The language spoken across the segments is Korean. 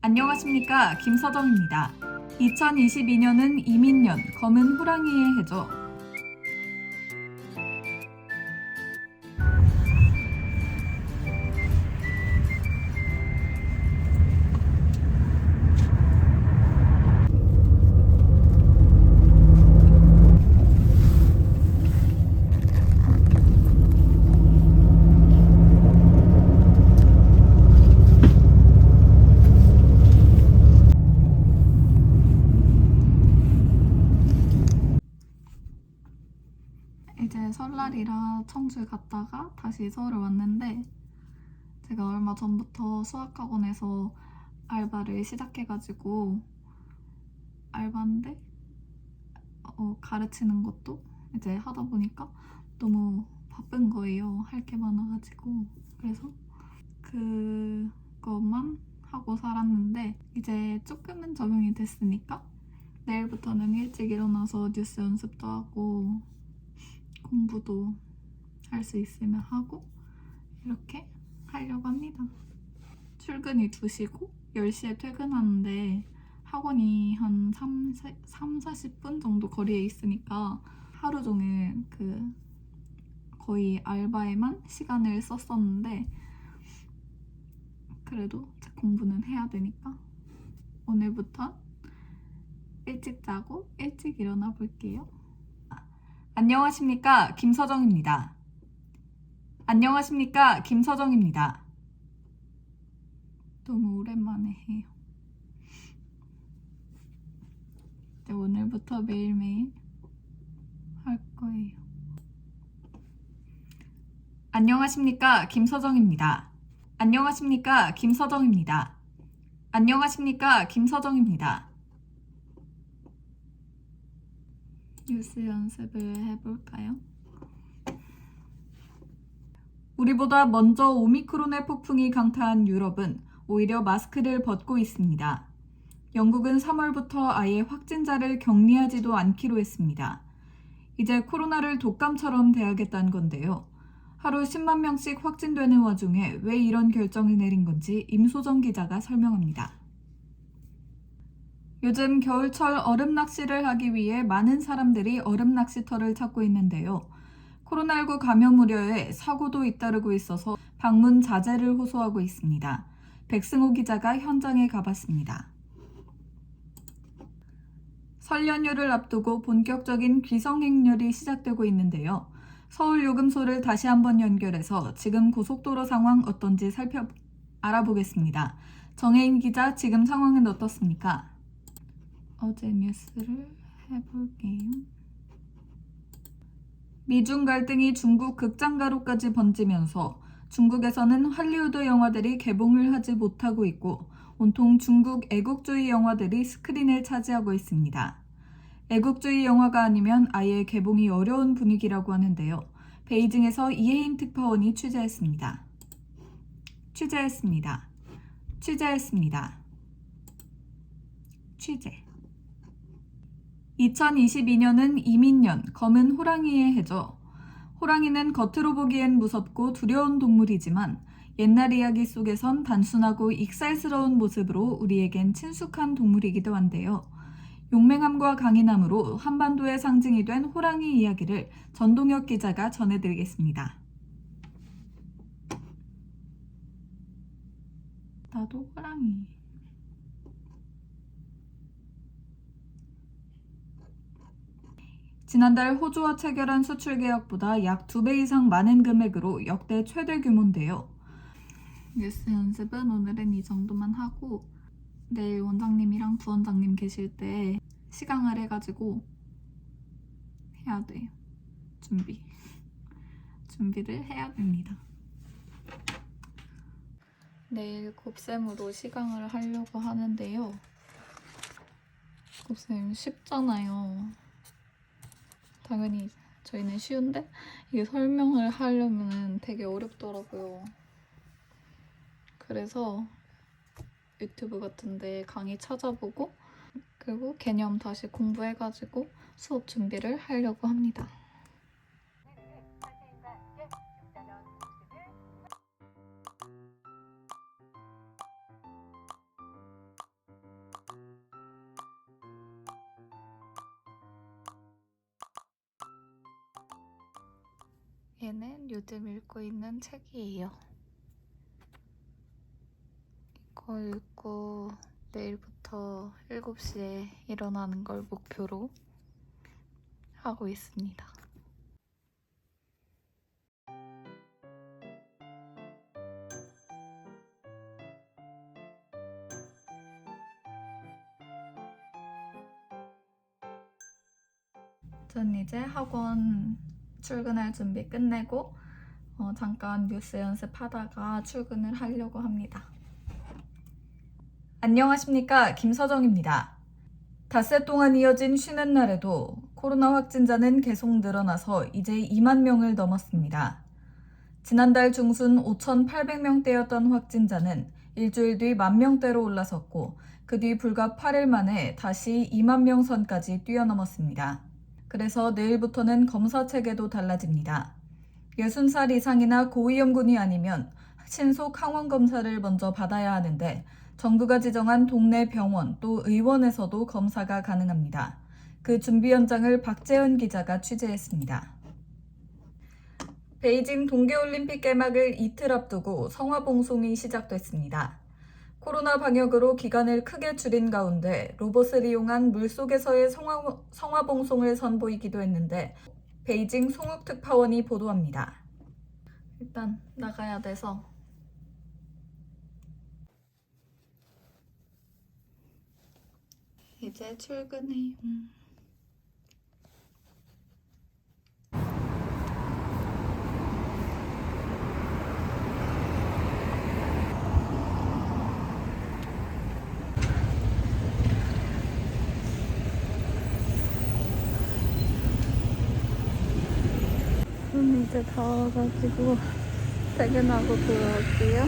안녕하십니까, 김서정입니다. 2022년은 이민년, 검은 호랑이의 해죠. 이제 설날이라 청주 갔다가 다시 서울 왔는데, 제가 얼마 전부터 수학학원에서 알바를 시작해가지고 알바인데 가르치는 것도 이제 하다 보니까 너무 바쁜 거예요. 할 게 많아가지고. 그래서 그것만 하고 살았는데, 이제 조금은 적응이 됐으니까 내일부터는 일찍 일어나서 뉴스 연습도 하고 공부도 할 수 있으면 하고 이렇게 하려고 합니다. 출근이 2시고 10시에 퇴근하는데 학원이 한 40분 정도 거리에 있으니까 하루 종일 거의 알바에만 시간을 썼었는데, 그래도 제 공부는 해야 되니까 오늘부터 일찍 자고 일찍 일어나 볼게요. 안녕하십니까, 김서정입니다. 안녕하십니까, 김서정입니다. 너무 오랜만에 해요. 이제 오늘부터 매일매일 할 거예요. 안녕하십니까, 김서정입니다. 안녕하십니까, 김서정입니다. 안녕하십니까, 김서정입니다. 뉴스 연습을 해볼까요? 우리보다 먼저 오미크론의 폭풍이 강타한 유럽은 오히려 마스크를 벗고 있습니다. 영국은 3월부터 아예 확진자를 격리하지도 않기로 했습니다. 이제 코로나를 독감처럼 대하겠다는 건데요. 하루 10만 명씩 확진되는 와중에 왜 이런 결정을 내린 건지 임소정 기자가 설명합니다. 요즘 겨울철 얼음 낚시를 하기 위해 많은 사람들이 얼음 낚시터를 찾고 있는데요. 코로나19 감염 우려에 사고도 잇따르고 있어서 방문 자제를 호소하고 있습니다. 백승호 기자가 현장에 가봤습니다. 설 연휴를 앞두고 본격적인 귀성행렬이 시작되고 있는데요. 서울 요금소를 다시 한번 연결해서 지금 고속도로 상황 어떤지 알아보겠습니다. 정혜인 기자, 지금 상황은 어떻습니까? 어제 뉴스를 해볼게요. 미중 갈등이 중국 극장가로까지 번지면서 중국에서는 할리우드 영화들이 개봉을 하지 못하고 있고 온통 중국 애국주의 영화들이 스크린을 차지하고 있습니다. 애국주의 영화가 아니면 아예 개봉이 어려운 분위기라고 하는데요. 베이징에서 이혜인 특파원이 취재했습니다. 2022년은 이민년, 검은 호랑이의 해죠. 호랑이는 겉으로 보기엔 무섭고 두려운 동물이지만 옛날 이야기 속에선 단순하고 익살스러운 모습으로 우리에겐 친숙한 동물이기도 한데요. 용맹함과 강인함으로 한반도의 상징이 된 호랑이 이야기를 전동혁 기자가 전해드리겠습니다. 나도 호랑이. 지난달 호주와 체결한 수출 계약보다 약 2배 이상 많은 금액으로 역대 최대 규모인데요. 뉴스 연습은 오늘은 이 정도만 하고 내일 원장님이랑 부원장님 계실 때 시강을 해가지고 해야 돼요. 준비를 해야 됩니다. 내일 곱셈으로 시강을 하려고 하는데요. 곱셈 쉽잖아요. 당연히 저희는 쉬운데 이게 설명을 하려면 되게 어렵더라고요. 그래서 유튜브 같은데 강의 찾아보고 그리고 개념 다시 공부해가지고 수업 준비를 하려고 합니다. 얘는 요즘 읽고 있는 책이에요. 이거 읽고 내일부터 7시에 일어나는 걸 목표로 하고 있습니다. 전 이제 학원 출근할 준비 끝내고 잠깐 뉴스 연습하다가 출근을 하려고 합니다. 안녕하십니까, 김서정입니다. 닷새 동안 이어진 쉬는 날에도 코로나 확진자는 계속 늘어나서 이제 2만 명을 넘었습니다. 지난달 중순 5,800명대였던 확진자는 일주일 뒤 10,000명대로 올라섰고 그 뒤 불과 8일 만에 다시 2만 명 선까지 뛰어넘었습니다. 그래서 내일부터는 검사 체계도 달라집니다. 60살 이상이나 고위험군이 아니면 신속 항원 검사를 먼저 받아야 하는데 정부가 지정한 동네 병원 또 의원에서도 검사가 가능합니다. 그 준비 현장을 박재현 기자가 취재했습니다. 베이징 동계올림픽 개막을 이틀 앞두고 성화봉송이 시작됐습니다. 코로나 방역으로 기간을 크게 줄인 가운데 로봇을 이용한 물속에서의 성화봉송을 선보이기도 했는데 베이징 송욱특파원이 보도합니다. 일단 나가야 돼서 이제 출근해요. 이제 다 와가지고 퇴근하고 돌아올게요.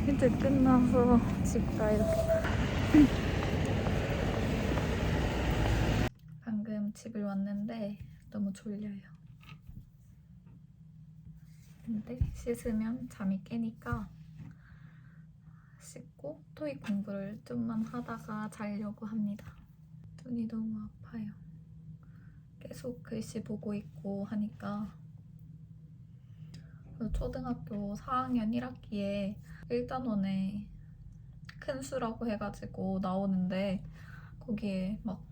이제 끝나서 집 가요. 방금 집을 왔는데 너무 졸려요. 근데 씻으면 잠이 깨니까 씻고 토익 공부를 좀만 하다가 자려고 합니다. 눈이 너무 아파요. 계속 글씨 보고 있고 하니까. 초등학교 4학년 1학기에 1단원에 큰 수라고 해가지고 나오는데 거기에 막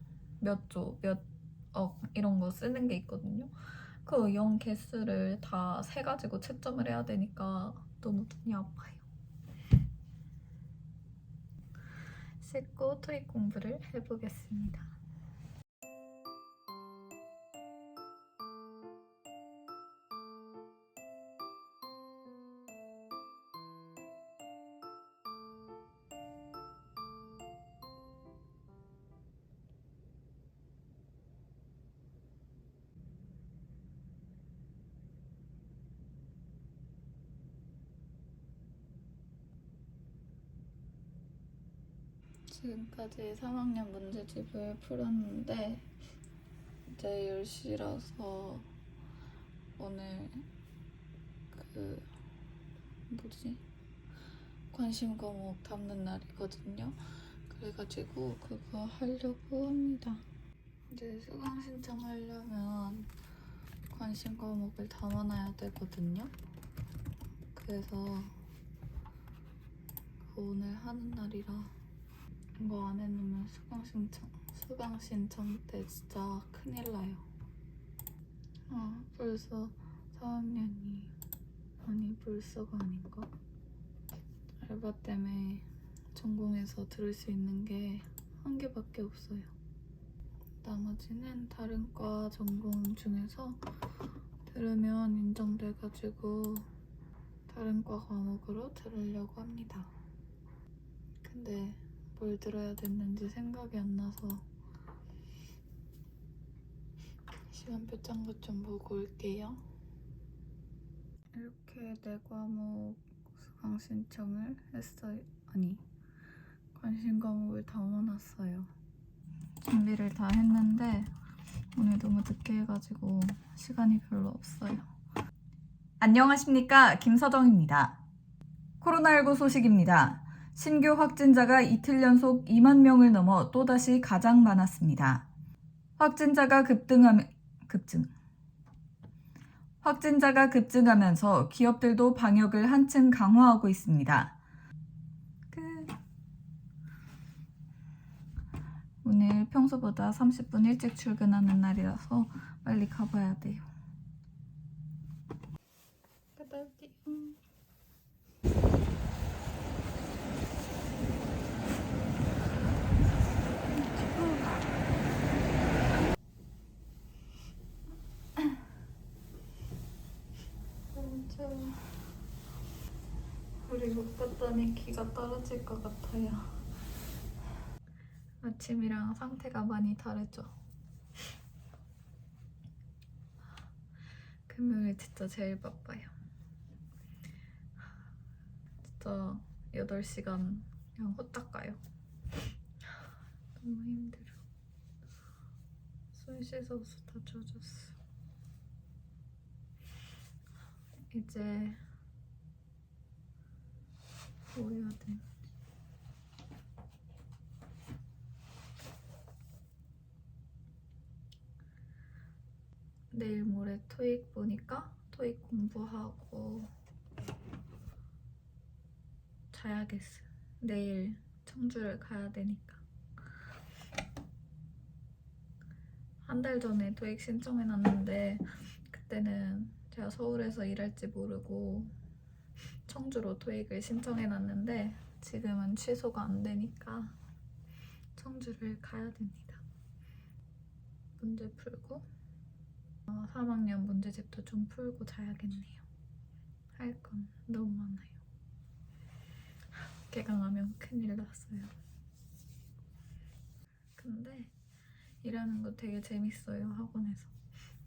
몇 조, 몇 억 이런 거 쓰는 게 있거든요. 그 영 개수를 다 세가지고 채점을 해야 되니까 너무 눈이 아파요. 씻고 토익 공부를 해보겠습니다. 지금까지 3학년 문제집을 풀었는데 이제 10시라서 오늘 관심 과목 담는 날이거든요. 그래가지고 그거 하려고 합니다. 이제 수강 신청하려면 관심 과목을 담아놔야 되거든요. 그래서 오늘 하는 날이라 이거 안 해놓으면 수강 신청 때 진짜 큰일 나요. 벌써 4학년이 아니 벌써가 아닌가? 알바 때문에 전공에서 들을 수 있는 게 한 개밖에 없어요. 나머지는 다른 과 전공 중에서 들으면 인정돼가지고 다른 과 과목으로 들으려고 합니다. 근데 뭘 들어야 됐는지 생각이 안 나서 시간표 짠 것 좀 보고 올게요. 이렇게 4과목 수강 신청을 했어요. 아니, 관심 과목을 담아놨어요. 준비를 다 했는데 오늘 너무 늦게 해가지고 시간이 별로 없어요. 안녕하십니까, 김서정입니다. 코로나19 소식입니다. 신규 확진자가 이틀 연속 2만 명을 넘어 또다시 가장 많았습니다. 확진자가 급증하면서 기업들도 방역을 한층 강화하고 있습니다. 오늘 평소보다 30분 일찍 출근하는 날이라서 빨리 가봐야 돼요. 우리 못 갔더니 기가 떨어질 것 같아요. 아침이랑 상태가 많이 다르죠. 금요일 진짜 제일 바빠요. 진짜 8시간 그냥 후딱 가요. 너무 힘들어. 손 씻어서 다 젖었어. 이제 뭐 해야 돼? 내일 모레 토익 보니까 토익 공부하고 자야겠어. 내일 청주를 가야 되니까. 한 달 전에 토익 신청해놨는데 그때는 제가 서울에서 일할지 모르고 청주로 토익을 신청해놨는데 지금은 취소가 안 되니까 청주를 가야 됩니다. 문제 풀고 3학년 문제집도 좀 풀고 자야겠네요. 할 건 너무 많아요. 개강하면 큰일 났어요. 근데 일하는 거 되게 재밌어요. 학원에서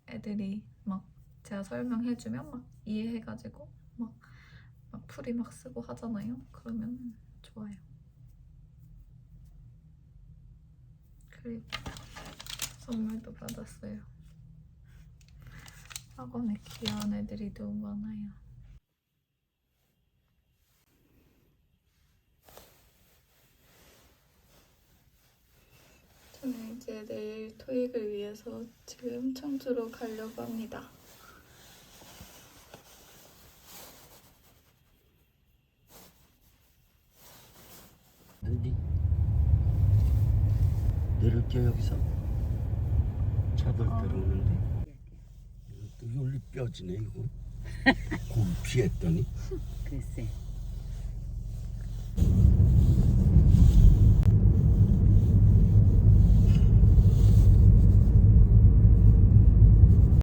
애들이 막 제가 설명해주면 막 이해해가지고 막 풀이 막 쓰고 하잖아요. 그러면 좋아요. 그리고 선물도 받았어요. 학원에 귀여운 애들이 너무 많아요. 저는 이제 내일 토익을 위해서 지금 청주로 가려고 합니다. 어디? 내릴게 여기서. 차들 들어오는데. 또 열리 뼈지네 이거. 곰 피했더니.